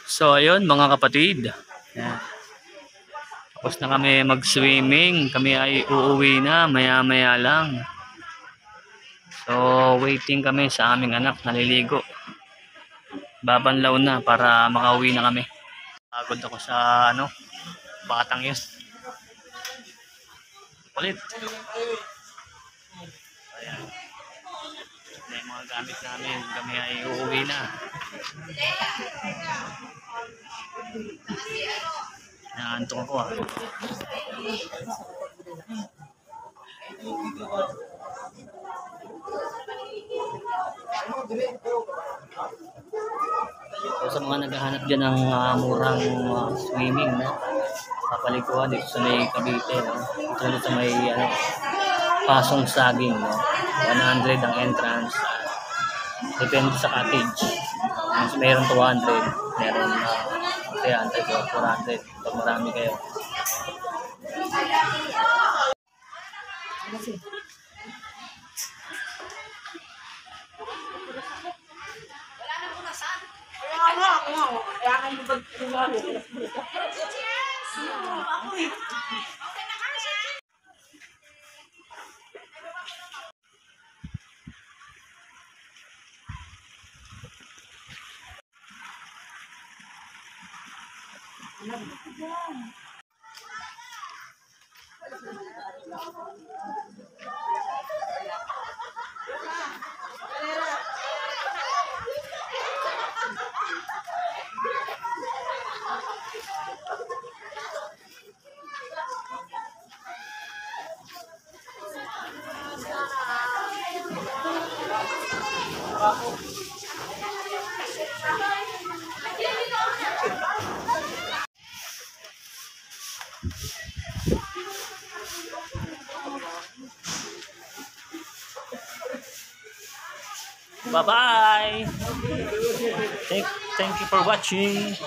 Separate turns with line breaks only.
So ayun mga kapatid. Yan. Tapos na kami mag-swimming. Kami ay uuwi na maya-maya lang. So waiting kami sa aming anak naliligo. Babanlaw na para makauwi na kami. Pagod ako sa batang yun. Kulit. Ayan. Na yung mga gamit namin. Kami ay uuwi na. Naantok ako ah. So, sa mga naghahanap dyan ng murang swimming, no? Papaliguan dito sa may Cavite, no? Dito sa may Pasong Saging, no? 100 ang entrance. Depende sa cottage. Mas mayroon 200, mayroon 300 o 400 pag marami kayo. Bye-bye! Thank you for watching!